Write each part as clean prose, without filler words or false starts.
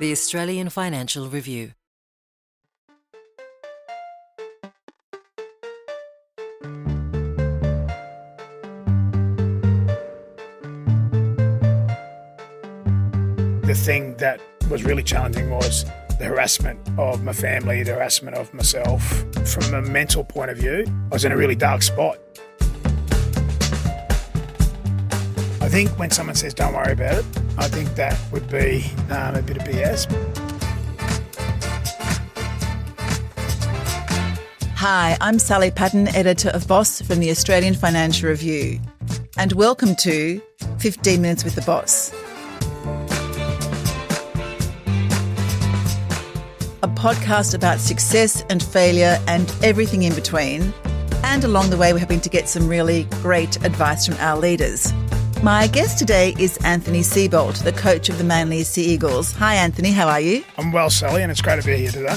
The Australian Financial Review. The thing that was really challenging was the harassment of my family, the harassment of myself. From a mental point of view, I was in a really dark spot. I think when someone says don't worry about it, I think that would be a bit of BS. Hi, I'm Sally Patton, editor of Boss from the Australian Financial Review, and welcome to 15 Minutes with the Boss, a podcast about success and failure and everything in between. And along the way, we're hoping to get some really great advice from our leaders. My guest today is Anthony Seibold, the coach of the Warringah Sea Eagles. Hi, Anthony. How are you? I'm well, Sally, and it's great to be here today.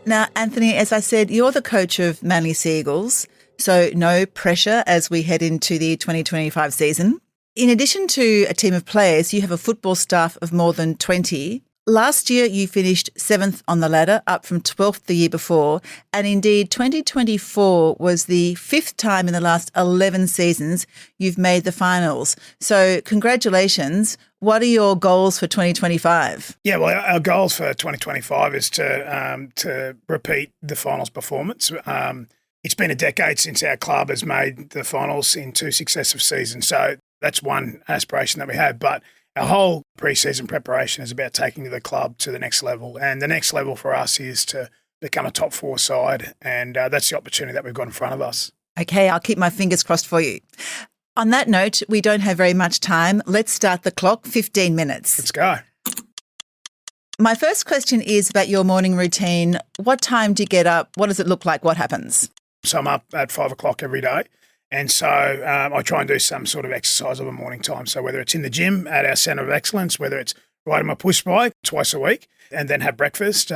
Now, Anthony, as I said, you're the coach of Warringah Sea Eagles, so no pressure as we head into the 2025 season. In addition to a team of players, you have a football staff of more than 20. Last year, you finished 7th on the ladder, up from 12th the year before. And indeed, 2024 was the 5th time in the last 11 seasons you've made the finals. So congratulations. What are your goals for 2025? Yeah, well, our goals for 2025 is to repeat the finals performance. It's been a decade since our club has made the finals in 2 successive seasons. So that's one aspiration that we have. But our whole pre-season preparation is about taking the club to the next level. And the next level for us is to become a top 4 side. And that's the opportunity that we've got in front of us. Okay, I'll keep my fingers crossed for you. On that note, we don't have very much time. Let's start the clock, 15 minutes. Let's go. My first question is about your morning routine. What time do you get up? What does it look like? What happens? So I'm up at 5 o'clock every day. And so I try and do some sort of exercise of a morning time. So whether it's in the gym at our Centre of Excellence, whether it's riding my push bike twice a week, and then have breakfast,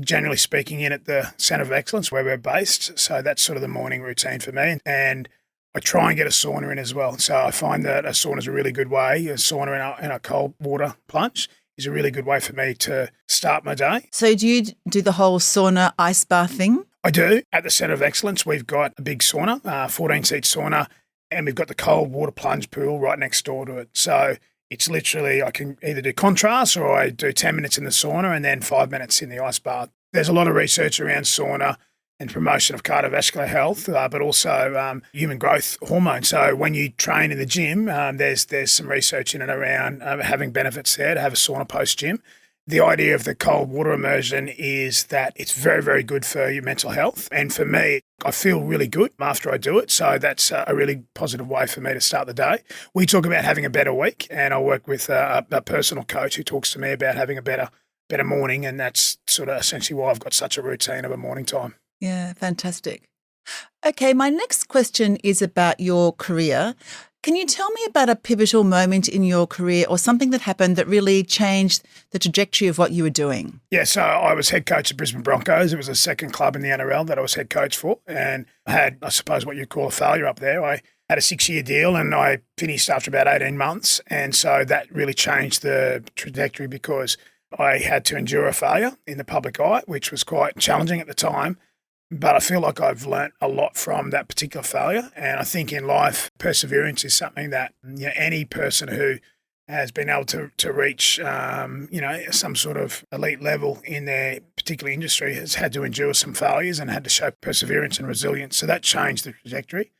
generally speaking, in at the Centre of Excellence where we're based. So that's sort of the morning routine for me. And I try and get a sauna in as well. So I find that a sauna is a really good way. A sauna in a cold water plunge is a really good way for me to start my day. So do you do the whole sauna ice bath thing? I do. At the Centre of Excellence, we've got a big sauna, 14-seat sauna, and we've got the cold water plunge pool right next door to it. So it's literally, I can either do contrast or I do 10 minutes in the sauna and then 5 minutes in the ice bath. There's a lot of research around sauna and promotion of cardiovascular health, but also human growth hormone. So when you train in the gym, there's some research in and around having benefits there to have a sauna post-gym. The idea of the cold water immersion is that it's very, very good for your mental health. And for me, I feel really good after I do it. So that's a really positive way for me to start the day. We talk about having a better week, and I work with a personal coach who talks to me about having a better morning. And that's sort of essentially why I've got such a routine of a morning time. Yeah, fantastic. Okay, my next question is about your career. Can you tell me about a pivotal moment in your career or something that happened that really changed the trajectory of what you were doing? Yeah, so I was head coach of Brisbane Broncos. It was the second club in the NRL that I was head coach for, and I had, I suppose, what you'd call a failure up there. I had a 6-year deal and I finished after about 18 months, and so that really changed the trajectory because I had to endure a failure in the public eye, which was quite challenging at the time. But I feel like I've learnt a lot from that particular failure. And I think in life, perseverance is something that any person who has been able to reach, some sort of elite level in their particular industry has had to endure some failures and had to show perseverance and resilience. So that changed the trajectory.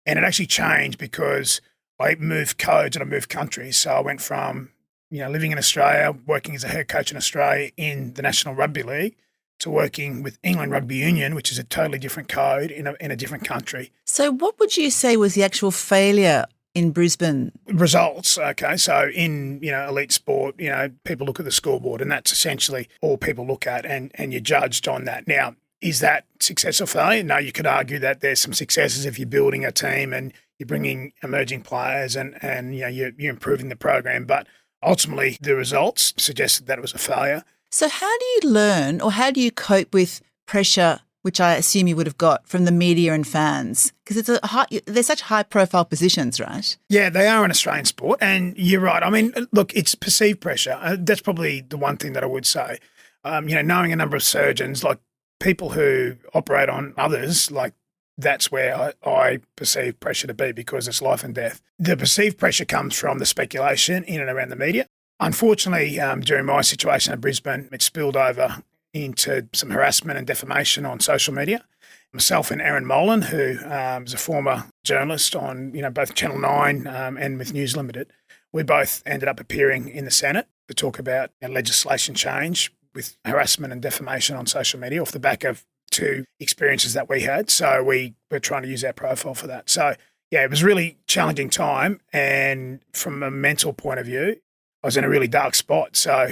And it actually changed because I moved codes and I moved countries. So I went from, living in Australia, working as a head coach in Australia in the National Rugby League, to working with England Rugby Union, which is a totally different code in a different country. So what would you say was the actual failure in Brisbane? Results, okay. So in, elite sport, people look at the scoreboard and that's essentially all people look at and you're judged on that. Now, is that success or failure? No, you could argue that there's some successes if you're building a team and you're bringing emerging players and you're improving the program. But ultimately, the results suggested that it was a failure. So how do you learn or how do you cope with pressure which I assume you would have got from the media and fans? Because they're such high-profile positions, right? Yeah, they are an Australian sport, and you're right. I mean, look, it's perceived pressure. That's probably the one thing that I would say. Knowing a number of surgeons, like people who operate on others, like that's where I perceive pressure to be because it's life and death. The perceived pressure comes from the speculation in and around the media. Unfortunately, during my situation at Brisbane, it spilled over into some harassment and defamation on social media. Myself and Aaron Molan, who is a former journalist on both Channel 9 and with News Limited, we both ended up appearing in the Senate to talk about legislation change with harassment and defamation on social media off the back of two experiences that we had. So we were trying to use our profile for that. So, yeah, it was a really challenging time. And from a mental point of view, I was in a really dark spot. So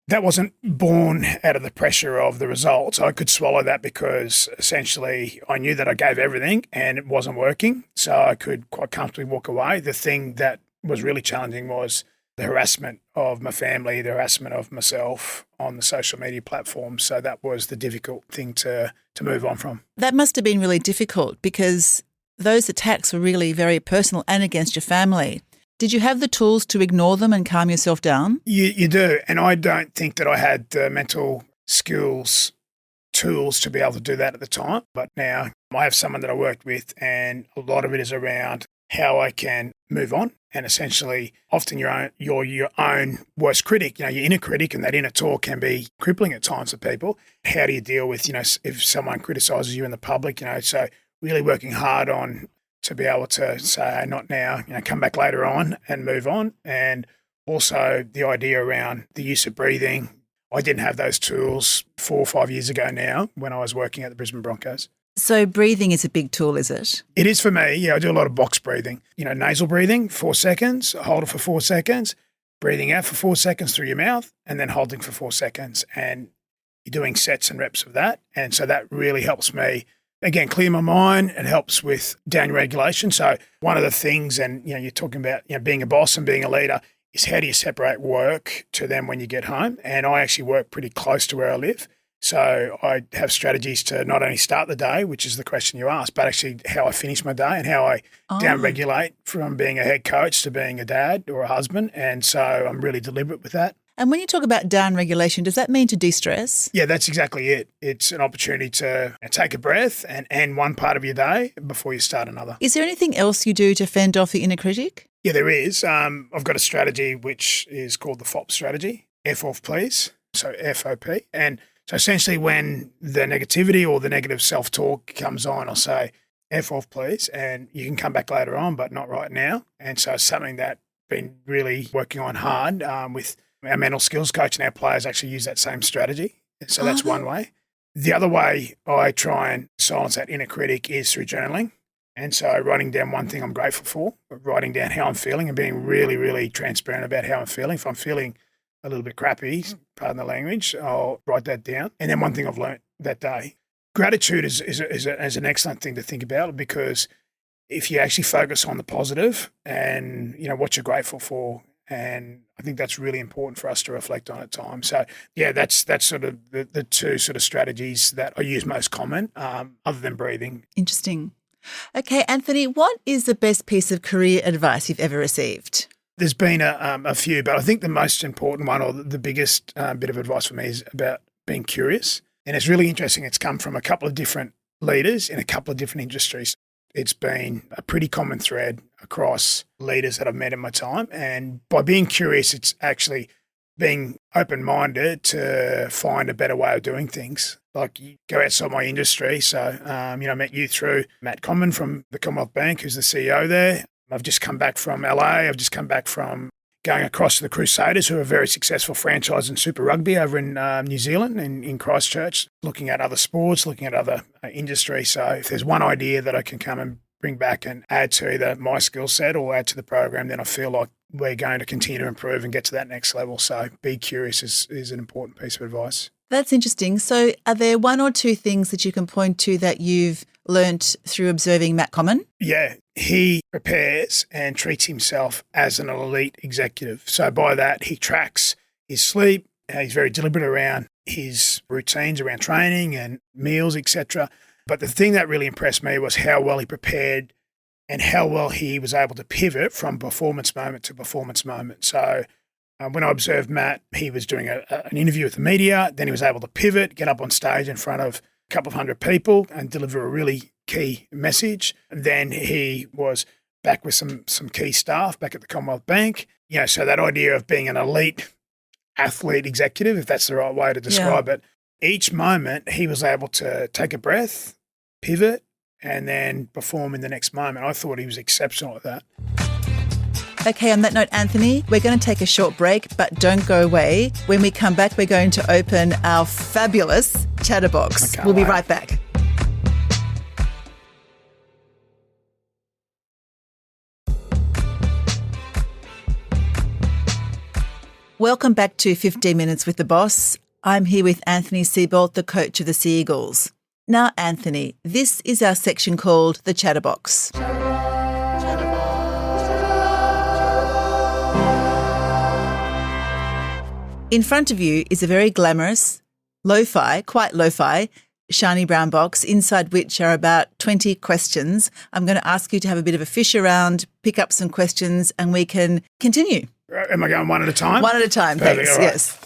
that wasn't born out of the pressure of the results. I could swallow that because essentially I knew that I gave everything and it wasn't working. So I could quite comfortably walk away. The thing that was really challenging was the harassment of my family, the harassment of myself on the social media platforms. So that was the difficult thing to move on from. That must have been really difficult because those attacks were really very personal and against your family. Did you have the tools to ignore them and calm yourself down? You do. And I don't think that I had the mental skills, tools to be able to do that at the time. But now I have someone that I worked with and a lot of it is around how I can move on. And essentially, often you're your own worst critic, your inner critic, and that inner talk can be crippling at times for people. How do you deal with, if someone criticises you in the public, so really working hard on to be able to say, not now, come back later on and move on. And also the idea around the use of breathing. I didn't have those tools 4 or 5 years ago now when I was working at the Brisbane Broncos. So breathing is a big tool, is it? It is for me. Yeah, I do a lot of box breathing. Nasal breathing, 4 seconds, hold it for 4 seconds, breathing out for 4 seconds through your mouth, and then holding for 4 seconds. And you're doing sets and reps of that. And so that really helps me, again, clear my mind. It helps with down regulation. So one of the things, and you're talking about being a boss and being a leader, is how do you separate work to then when you get home? And I actually work pretty close to where I live. So I have strategies to not only start the day, which is the question you asked, but actually how I finish my day and how I down-regulate from being a head coach to being a dad or a husband. And so I'm really deliberate with that. And when you talk about down-regulation, does that mean to de-stress? Yeah, that's exactly it. It's an opportunity to take a breath and end one part of your day before you start another. Is there anything else you do to fend off the inner critic? Yeah, there is. I've got a strategy which is called the FOP strategy, F off please, so FOP. And so essentially when the negativity or the negative self-talk comes on, I'll say, F off please, and you can come back later on, but not right now. And so it's something that I've been really working on hard with our mental skills coach, and our players actually use that same strategy. So that's one way. The other way I try and silence that inner critic is through journaling. And so writing down one thing I'm grateful for, writing down how I'm feeling and being really, really transparent about how I'm feeling. If I'm feeling a little bit crappy, pardon the language, I'll write that down. And then one thing I've learned that day. Gratitude is an excellent thing to think about because if you actually focus on the positive and, what you're grateful for, and I think that's really important for us to reflect on at times. So, yeah, that's sort of the two sort of strategies that I use most common, other than breathing. Interesting. Okay, Anthony, what is the best piece of career advice you've ever received? There's been a few, but I think the most important one or the biggest bit of advice for me is about being curious. And it's really interesting. It's come from a couple of different leaders in a couple of different industries. It's been a pretty common thread across leaders that I've met in my time. And by being curious, it's actually being open-minded to find a better way of doing things. Like you go outside my industry. So, I met you through Matt Comyn from the Commonwealth Bank, who's the CEO there. I've just come back from LA. I've just come back from going across to the Crusaders, who are a very successful franchise in Super Rugby over in New Zealand, in Christchurch, looking at other sports, looking at other industries. So if there's one idea that I can come and bring back and add to either my skill set or add to the program, then I feel like we're going to continue to improve and get to that next level. So be curious is an important piece of advice. That's interesting. So are there one or two things that you can point to that you've learnt through observing Matt Comyn? Yeah, he prepares and treats himself as an elite executive. So by that, he tracks his sleep. He's very deliberate around his routines around training and meals, etc. But the thing that really impressed me was how well he prepared and how well he was able to pivot from performance moment to performance moment. So when I observed Matt, he was doing an interview with the media, then he was able to pivot, get up on stage in front of a couple of hundred people and deliver a really key message. Then he was back with some key staff back at the Commonwealth Bank. So that idea of being an elite athlete executive, if that's the right way to describe it, each moment he was able to take a breath, pivot, and then perform in the next moment. I thought he was exceptional at that. Okay, on that note, Anthony, we're going to take a short break, but don't go away. When we come back, we're going to open our fabulous chatterbox. We'll be right back. Welcome back to 15 Minutes with the Boss. I'm here with Anthony Seibold, the coach of the Sea Eagles. Now, Anthony, this is our section called the Chatterbox. In front of you is a very glamorous, quite lo-fi, shiny brown box, inside which are about 20 questions. I'm going to ask you to have a bit of a fish around, pick up some questions, and we can continue. Am I going one at a time? One at a time, Perfect, thanks, right. Yes.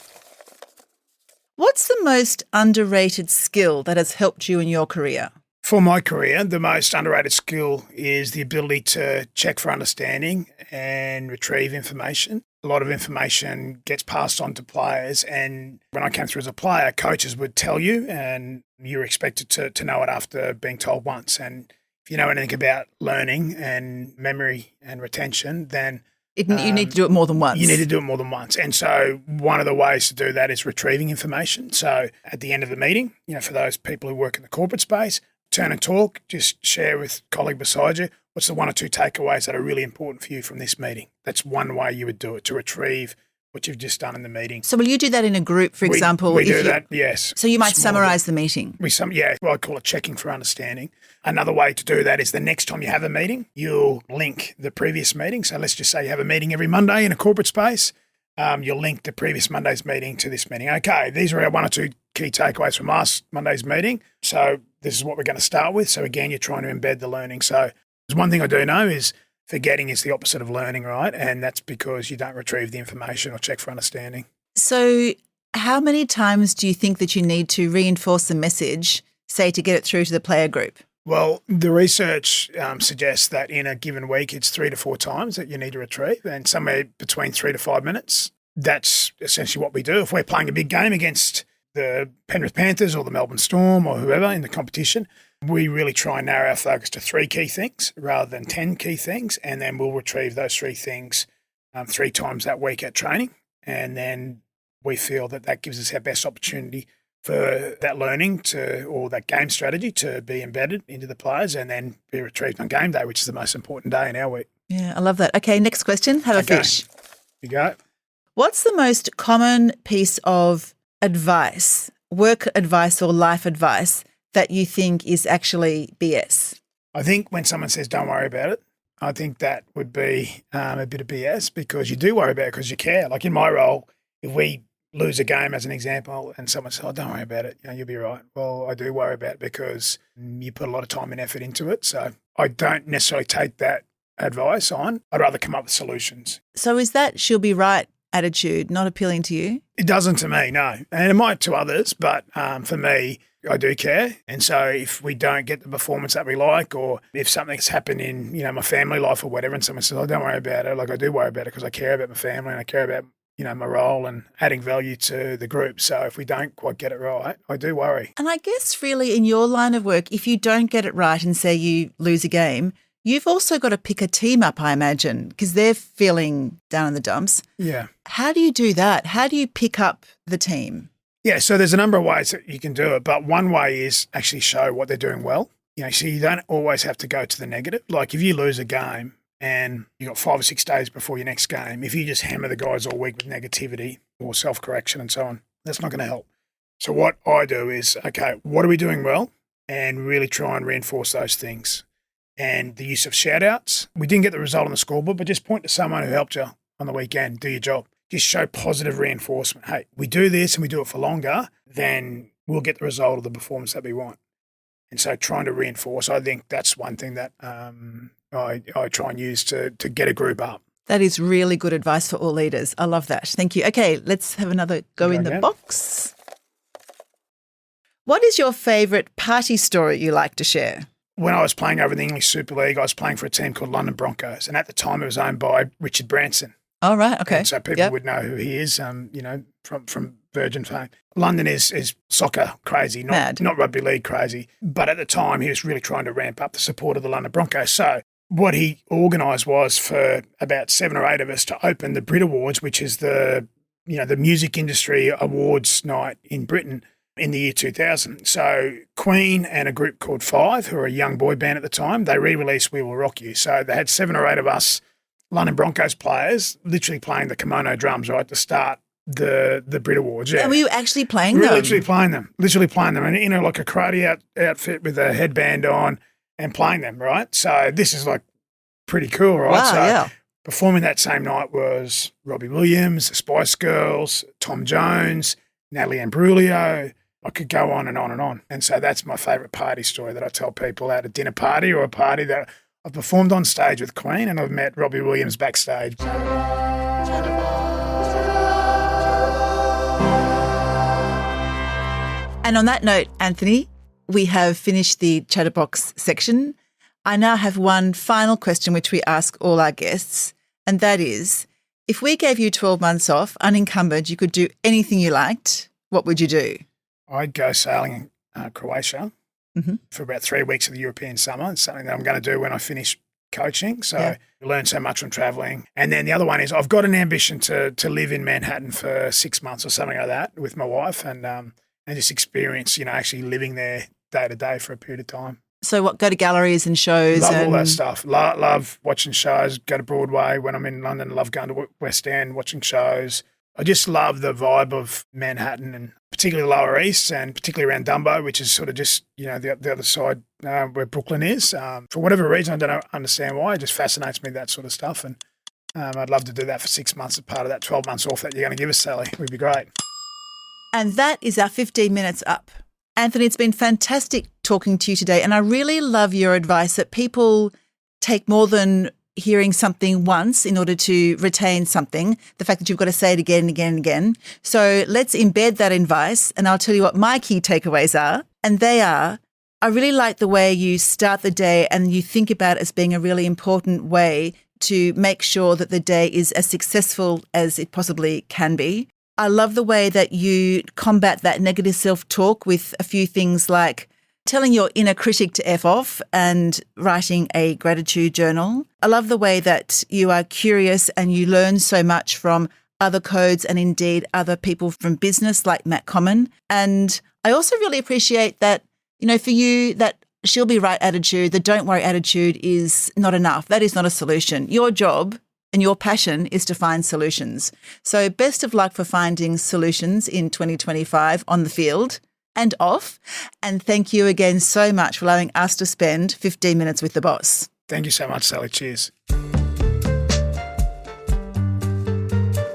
What's the most underrated skill that has helped you in your career? For my career, the most underrated skill is the ability to check for understanding and retrieve information. A lot of information gets passed on to players, and when I came through as a player, coaches would tell you and you're expected to know it after being told once. And if you know anything about learning and memory and retention, then You need to do it more than once. You need to do it more than once. And so one of the ways to do that is retrieving information. So at the end of the meeting, for those people who work in the corporate space, turn and talk, just share with a colleague beside you, what's the one or two takeaways that are really important for you from this meeting? That's one way you would do it, to retrieve what you've just done in the meeting. So will you do that in a group, for example? We do that, yes. So you might summarise the meeting? I call it checking for understanding. Another way to do that is the next time you have a meeting, you'll link the previous meeting. So let's just say you have a meeting every Monday in a corporate space. You'll link the previous Monday's meeting to this meeting. Okay, these are our one or two key takeaways from last Monday's meeting. So this is what we're going to start with. So again, you're trying to embed the learning. So there's one thing I do know is forgetting is the opposite of learning, right? And that's because you don't retrieve the information or check for understanding. So how many times do you think that you need to reinforce the message, say, to get it through to the player group? Well, the research suggests that in a given week, it's 3 to 4 times that you need to retrieve, and somewhere between 3 to 5 minutes. That's essentially what we do. If we're playing a big game against the Penrith Panthers or the Melbourne Storm or whoever in the competition, we really try and narrow our focus to 3 key things rather than 10 key things, and then we'll retrieve those 3 things 3 times that week at training, and then we feel that gives us our best opportunity for that learning or that game strategy to be embedded into the players and then be retrieved on game day, which is the most important day in our week. Yeah, I love that. Okay, next question. Have a fish. You go. What's the most common piece of advice, work advice or life advice, that you think is actually BS? I think when someone says don't worry about it, I think that would be a bit of BS, because you do worry about it because you care. Like in my role, if we lose a game as an example and someone says, don't worry about it, you'll be right. Well, I do worry about it because you put a lot of time and effort into it. So I don't necessarily take that advice on. I'd rather come up with solutions. So is that she'll be right attitude not appealing to you? It doesn't to me, no. And it might to others, but for me, I do care. And so if we don't get the performance that we like, or if something's happened in, my family life or whatever, and someone says, don't worry about it, like I do worry about it because I care about my family and I care about my role and adding value to the group. So if we don't quite get it right, I do worry. And I guess really in your line of work, if you don't get it right and say you lose a game, you've also got to pick a team up, I imagine, because they're feeling down in the dumps. Yeah. How do you do that? How do you pick up the team? Yeah, so there's a number of ways that you can do it, but one way is actually show what they're doing well. So you don't always have to go to the negative. Like if you lose a game, and you've got 5 or 6 days before your next game, if you just hammer the guys all week with negativity or self-correction and so on, that's not going to help. So what I do is, okay, what are we doing well? And really try and reinforce those things. And the use of shout-outs. We didn't get the result on the scoreboard, but just point to someone who helped you on the weekend, do your job. just show positive reinforcement. Hey, we do this and we do it for longer, then we'll get the result of the performance that we want. And so trying to reinforce, I think that's one thing that I try and use to get a group up. That is really good advice for all leaders. I love that. Thank you. Okay, let's have another go in the box. What is your favourite party story you like to share? When I was playing over in the English Super League, I was playing for a team called London Broncos, and at the time it was owned by Richard Branson. Oh, right, okay. And so people would know who he is, from Virgin fame. London is soccer crazy, not rugby league crazy. But at the time, he was really trying to ramp up the support of the London Broncos. So what he organised was for about 7 or 8 of us to open the Brit Awards, which is the music industry awards night in Britain in the year 2000. So Queen and a group called Five, who were a young boy band at the time, they re-released We Will Rock You. So they had 7 or 8 of us London Broncos players literally playing the kimono drums, right, to start the Brit Awards. Yeah. And were you actually playing them? We were literally playing them. And, like a karate outfit with a headband on and playing them, right? So this is like pretty cool, right? Wow, so yeah. Performing that same night was Robbie Williams, the Spice Girls, Tom Jones, Natalie Imbruglia. I could go on and on and on. And so that's my favourite party story that I tell people at a dinner party or a party that I've performed on stage with Queen and I've met Robbie Williams backstage. And on that note, Anthony, we have finished the Chatterbox section. I now have one final question which we ask all our guests, and that is, if we gave you 12 months off, unencumbered, you could do anything you liked, what would you do? I'd go sailing in Croatia for about 3 weeks of the European summer. It's something that I'm going to do when I finish coaching. So I learn so much from travelling. And then the other one is I've got an ambition to live in Manhattan for 6 months or something like that with my wife and just experience, actually living there day to day for a period of time. So what, go to galleries and shows? Love all that stuff. Love watching shows, go to Broadway when I'm in London. Love going to West End, watching shows. I just love the vibe of Manhattan and particularly the Lower East and particularly around Dumbo, which is sort of just, the other side where Brooklyn is. For whatever reason, I don't understand why. It just fascinates me, that sort of stuff. And I'd love to do that for 6 months as part of that 12 months off that you're going to give us, Sally. It would be great. And that is our 15 minutes up. Anthony, it's been fantastic talking to you today. And I really love your advice that people take more than hearing something once in order to retain something, the fact that you've got to say it again and again and again. So let's embed that advice, and I'll tell you what my key takeaways are. And they are, I really like the way you start the day and you think about it as being a really important way to make sure that the day is as successful as it possibly can be. I love the way that you combat that negative self-talk with a few things like telling your inner critic to F off and writing a gratitude journal. I love the way that you are curious and you learn so much from other codes and indeed other people from business like Matt Comyn. And I also really appreciate that, for you, that she'll be right attitude, the don't worry attitude is not enough. That is not a solution. Your job and your passion is to find solutions. So best of luck for finding solutions in 2025 on the field and off. And thank you again so much for allowing us to spend 15 minutes with the boss. Thank you so much, Sally. Cheers.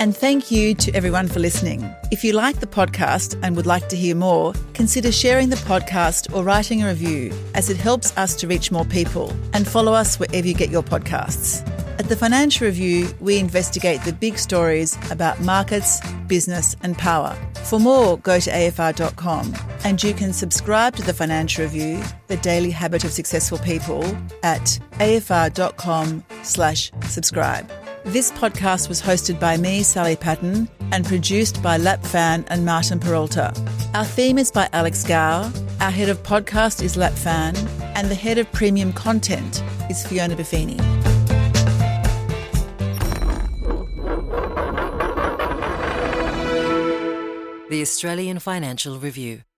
And thank you to everyone for listening. If you like the podcast and would like to hear more, consider sharing the podcast or writing a review, as it helps us to reach more people. And follow us wherever you get your podcasts. At the Financial Review, we investigate the big stories about markets, business and power. For more, go to afr.com, and you can subscribe to the Financial Review, the daily habit of successful people, at afr.com/subscribe. This podcast was hosted by me, Sally Patton, and produced by Lap Fan and Martin Peralta. Our theme is by Alex Gow, our head of podcast is Lap Fan, and the head of premium content is Fiona Buffini. The Australian Financial Review.